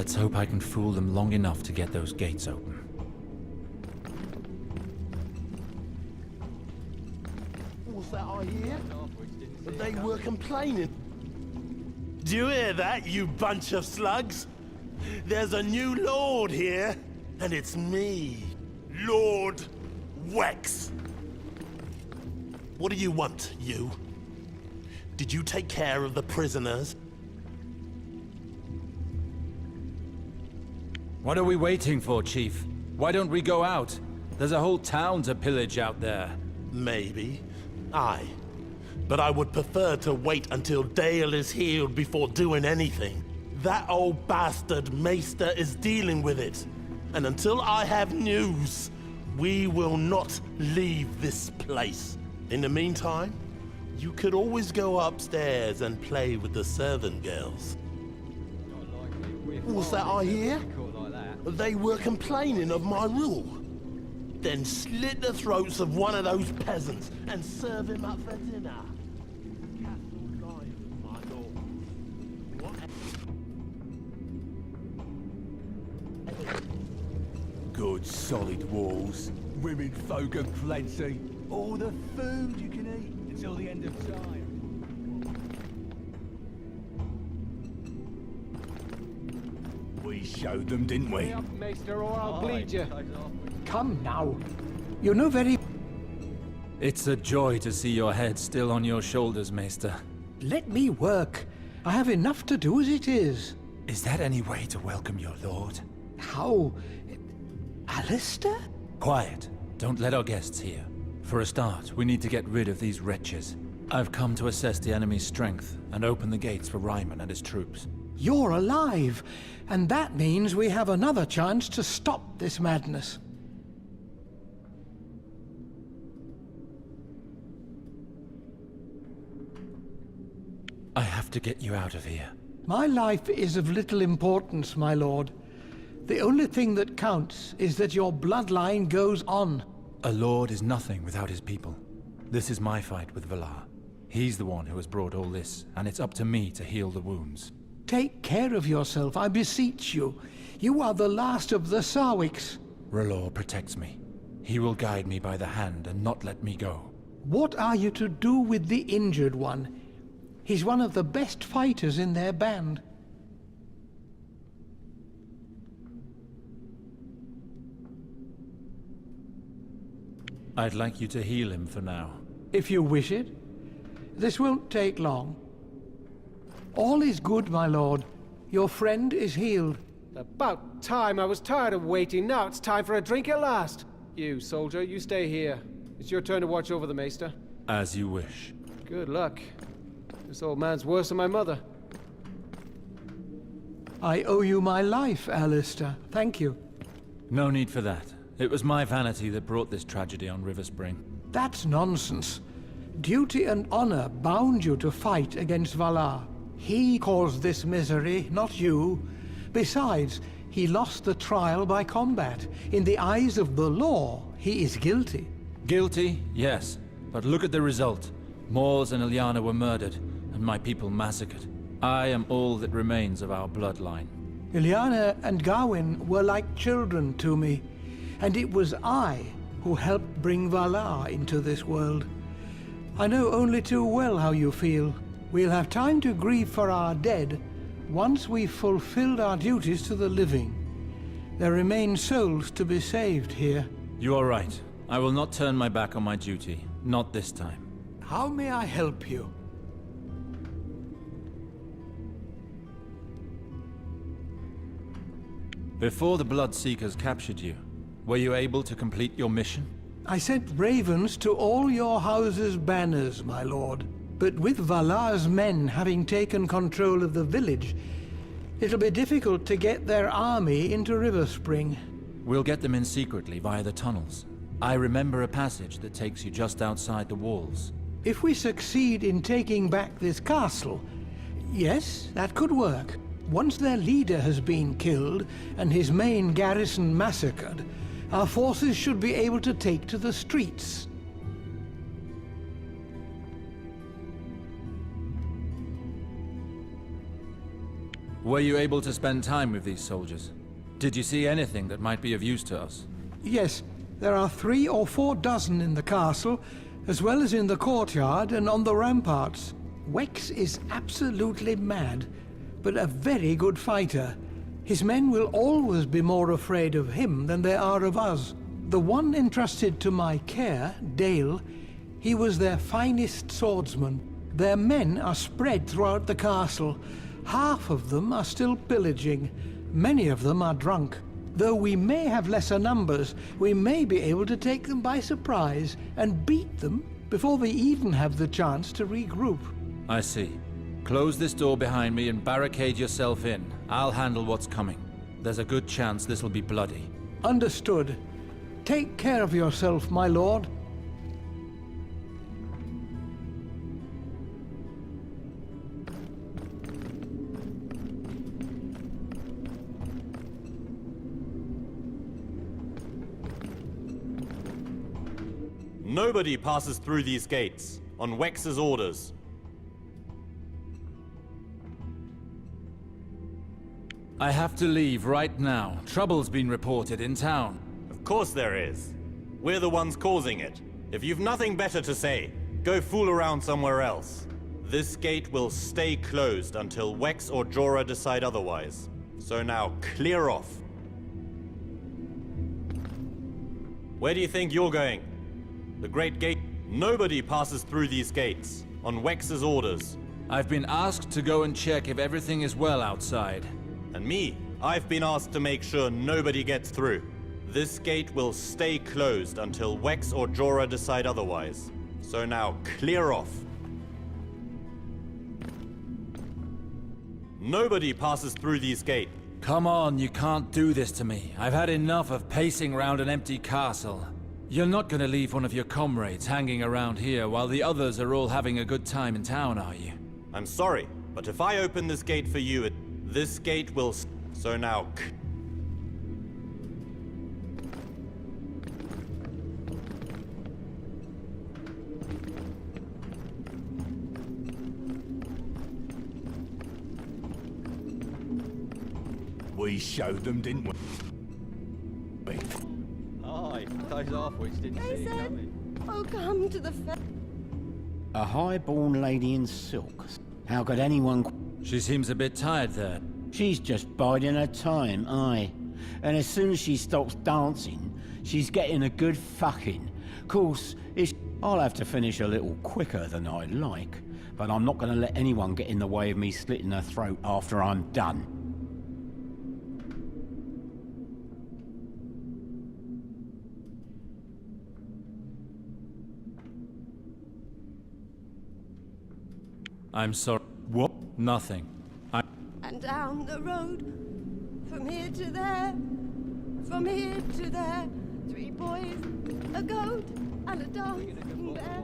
Let's hope I can fool them long enough to get those gates open. What's that I hear? They were complaining. Do you hear that, you bunch of slugs? There's a new lord here, and it's me, Lord Wex. What do you want, you? Did you take care of the prisoners? What are we waiting for, Chief? Why don't we go out? There's a whole town to pillage out there. Maybe. Aye. But I would prefer to wait until Dale is healed before doing anything. That old bastard Maester is dealing with it. And until I have news, we will not leave this place. In the meantime, you could always go upstairs and play with the servant girls. What's that I hear? They were complaining of my rule. Then slit the throats of one of those peasants and serve him up for dinner. Good solid walls, women folk aplenty, all the food you can eat until the end of time. We showed them, didn't we? Hurry up, Maester, or I'll bleed you. Come now. You know very... It's a joy to see your head still on your shoulders, Maester. Let me work. I have enough to do as it is. Is that any way to welcome your lord? How? Alistair? Quiet. Don't let our guests hear. For a start, we need to get rid of these wretches. I've come to assess the enemy's strength and open the gates for Ryman and his troops. You're alive, and that means we have another chance to stop this madness. I have to get you out of here. My life is of little importance, my lord. The only thing that counts is that your bloodline goes on. A lord is nothing without his people. This is my fight with Valar. He's the one who has brought all this, and it's up to me to heal the wounds. Take care of yourself, I beseech you. You are the last of the Sarwiks. R'hllor protects me. He will guide me by the hand and not let me go. What are you to do with the injured one? He's one of the best fighters in their band. I'd like you to heal him for now. If you wish it. This won't take long. All is good, my lord. Your friend is healed. About time. I was tired of waiting. Now it's time for a drink at last. You, soldier, you stay here. It's your turn to watch over the Maester. As you wish. Good luck. This old man's worse than my mother. I owe you my life, Alistair. Thank you. No need for that. It was my vanity that brought this tragedy on River Spring. That's nonsense. Duty and honor bound you to fight against Valar. He caused this misery, not you. Besides, he lost the trial by combat. In the eyes of the law, he is guilty. Guilty, yes. But look at the result. Mors and Ilyana were murdered, and my people massacred. I am all that remains of our bloodline. Ilyana and Gawain were like children to me, and it was I who helped bring Valar into this world. I know only too well how you feel. We'll have time to grieve for our dead once we've fulfilled our duties to the living. There remain souls to be saved here. You are right. I will not turn my back on my duty. Not this time. How may I help you? Before the Bloodseekers captured you, were you able to complete your mission? I sent ravens to all your house's banners, my lord. But with Valar's men having taken control of the village, it'll be difficult to get their army into River Spring. We'll get them in secretly via the tunnels. I remember a passage that takes you just outside the walls. If we succeed in taking back this castle, yes, that could work. Once their leader has been killed and his main garrison massacred, our forces should be able to take to the streets. Were you able to spend time with these soldiers? Did you see anything that might be of use to us? Yes, there are 3 or 4 dozen in the castle, as well as in the courtyard and on the ramparts. Wex is absolutely mad, but a very good fighter. His men will always be more afraid of him than they are of us. The one entrusted to my care, Dale, he was their finest swordsman. Their men are spread throughout the castle. Half of them are still pillaging. Many of them are drunk. Though we may have lesser numbers, we may be able to take them by surprise and beat them before they even have the chance to regroup. I see. Close this door behind me and barricade yourself in. I'll handle what's coming. There's a good chance this'll be bloody. Understood. Take care of yourself, my lord. Nobody passes through these gates, on Wex's orders. I have to leave right now. Trouble's been reported in town. Of course there is. We're the ones causing it. If you've nothing better to say, go fool around somewhere else. This gate will stay closed until Wex or Jorah decide otherwise. So now, clear off. Where do you think you're going? The Great Gate. Nobody passes through these gates, on Wex's orders. I've been asked to go and check if everything is well outside. And me, I've been asked to make sure nobody gets through. This gate will stay closed until Wex or Jorah decide otherwise. So now, clear off. Nobody passes through these gates. Come on, you can't do this to me. I've had enough of pacing round an empty castle. You're not gonna leave one of your comrades hanging around here while the others are all having a good time in town, are you? I'm sorry, but if I open this gate for you, this gate will... So now... We showed them, didn't we? Aye, those half-wits didn't see it coming. Oh, come to the A high-born lady in silk. How could anyone... She seems a bit tired there. She's just biding her time, aye. And as soon as she stops dancing, she's getting a good fucking. Course, I'll have to finish a little quicker than I'd like, but I'm not gonna let anyone get in the way of me slitting her throat after I'm done. I'm sorry. What? Nothing. and down the road, from here to there, from here to there. 3 boys, a goat, and a dancing bear.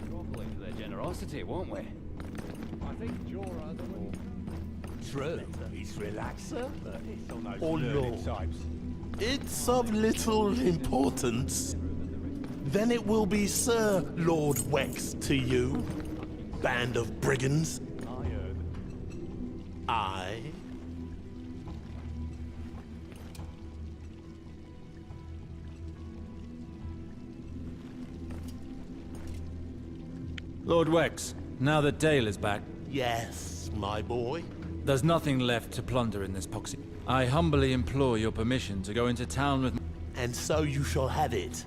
Groveling to their generosity, won't we? I think Jorah, the one... True, he's relaxing, but it's on those Oh, learned no. types. It's of little importance. Then it will be Sir Lord Wex to you, band of brigands. I heard. I... Lord Wex, now that Dale is back, Yes, my boy. there's nothing left to plunder in this poxy. I humbly implore your permission to go into town with... And so you shall have it.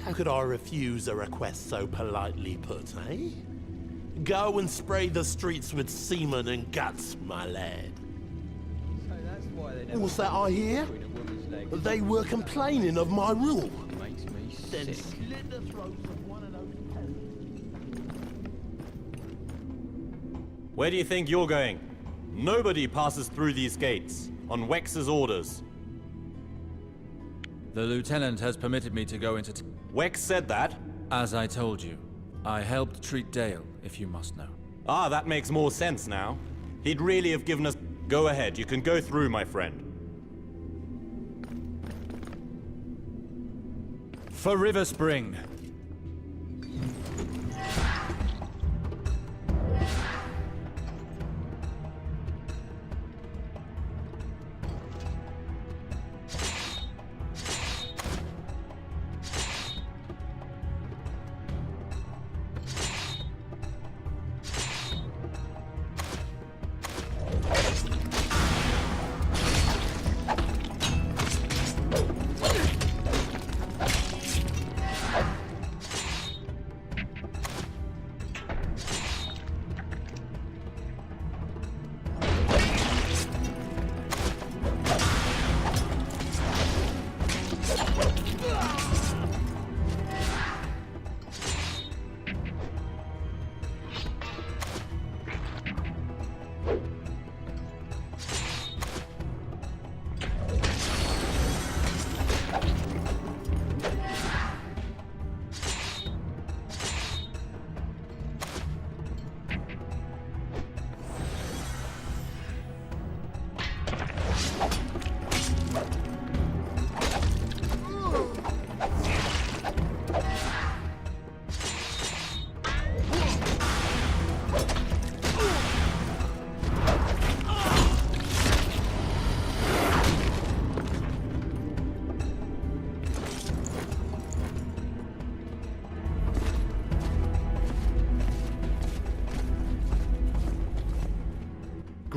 How could I refuse a request so politely put, eh? Go and spray the streets with semen and guts, my lad. So that's why they never What's that I hear? between a woman's legs. They were complaining of my rule. Makes me Then sick. slit the throats of one of those peasants. Where do you think you're going? Nobody passes through these gates, on Wex's orders. The lieutenant has permitted me to go into... Wex said that? As I told you, I helped treat Dale, if you must know. Ah, that makes more sense now. He'd really have given us... Go ahead, you can go through, my friend. For River Spring.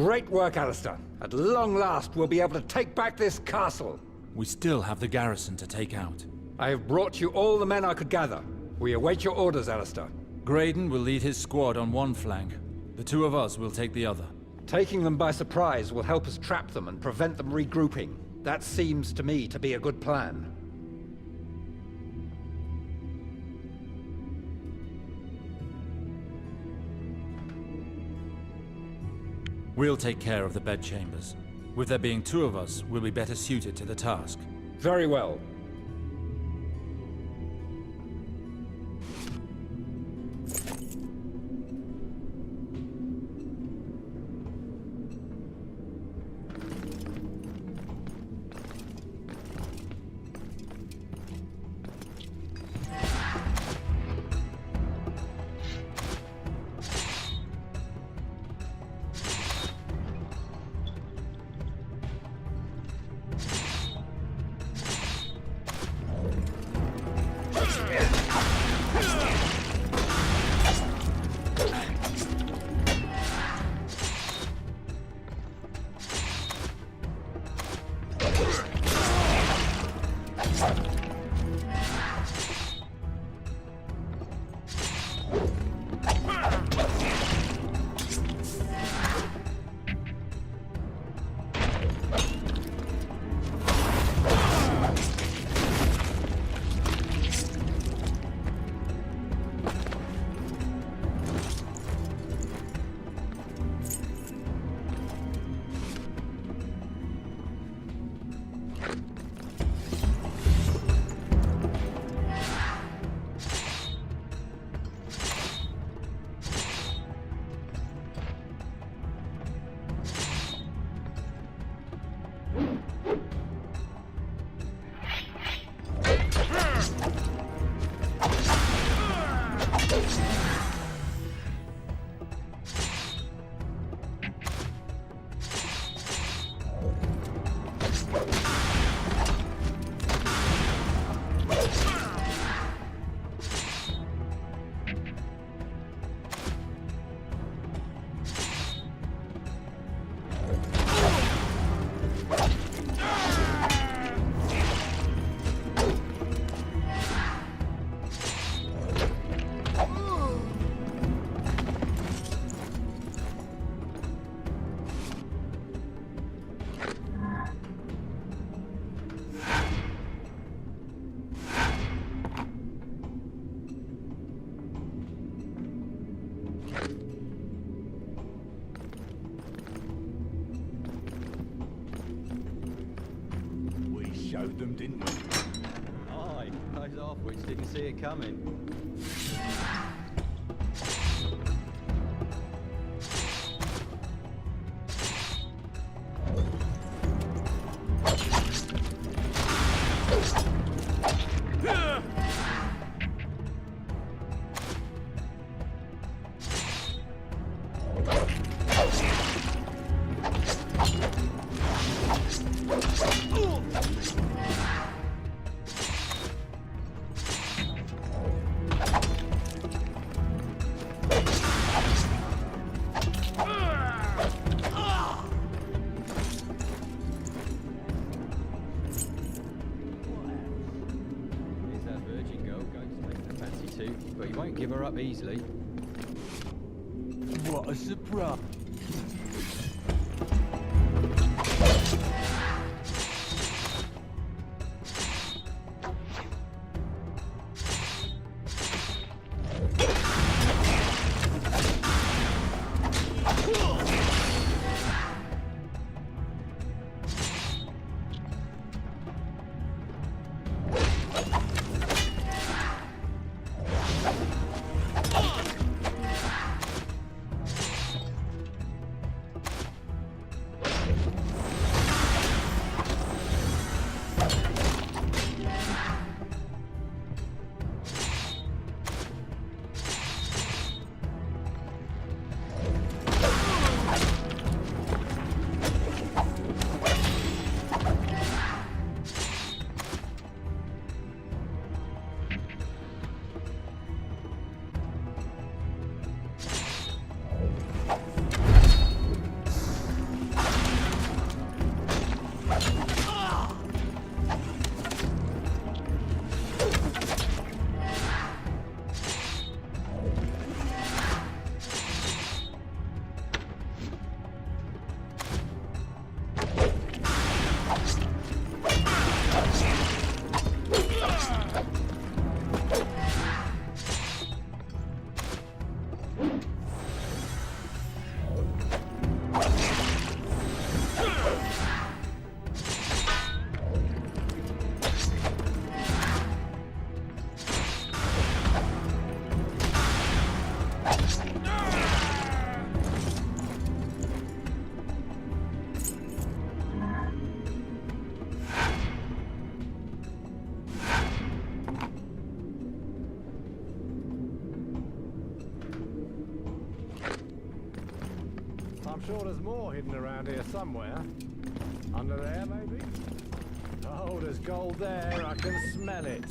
Great work, Alistair. At long last, we'll be able to take back this castle. We still have the garrison to take out. I have brought you all the men I could gather. We await your orders, Alistair. Graydon will lead his squad on one flank. The two of us will take the other. Taking them by surprise will help us trap them and prevent them regrouping. That seems to me to be a good plan. We'll take care of the bedchambers. With there being two of us, we'll be better suited to the task. Very well. Showed them, didn't we? Aye, those half-wits didn't see it coming. But he won't give her up easily. What a surprise. sure there's more hidden around here somewhere. Under there, maybe? Oh, there's gold there. I can smell it.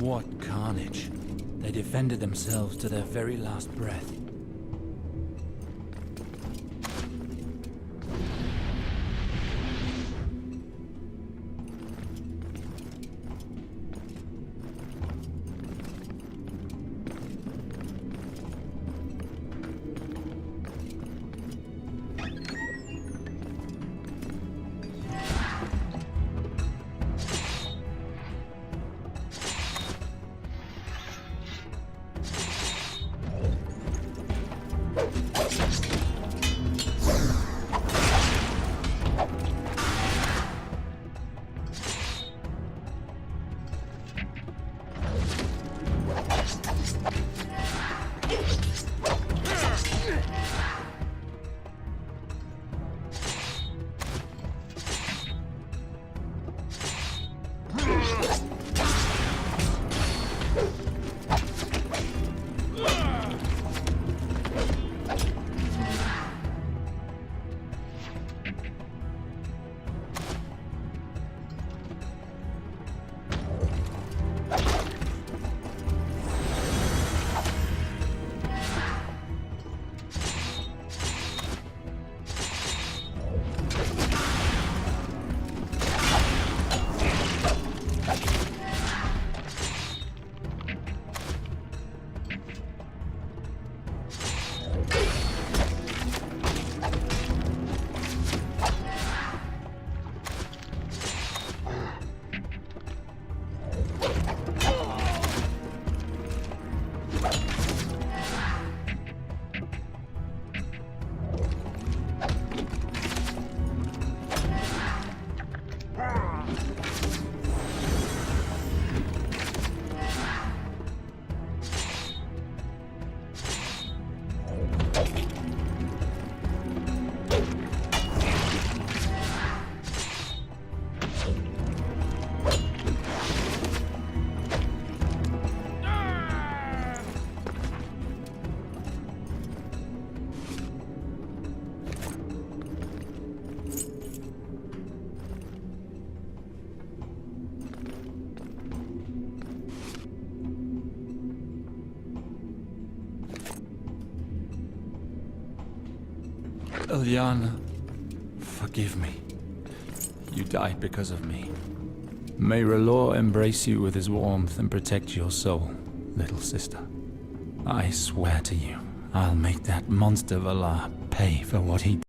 What carnage. They defended themselves to their very last breath. Ilyana, forgive me. You died because of me. May R'hllor embrace you with his warmth and protect your soul, little sister. I swear to you, I'll make that monster Valar pay for what he did.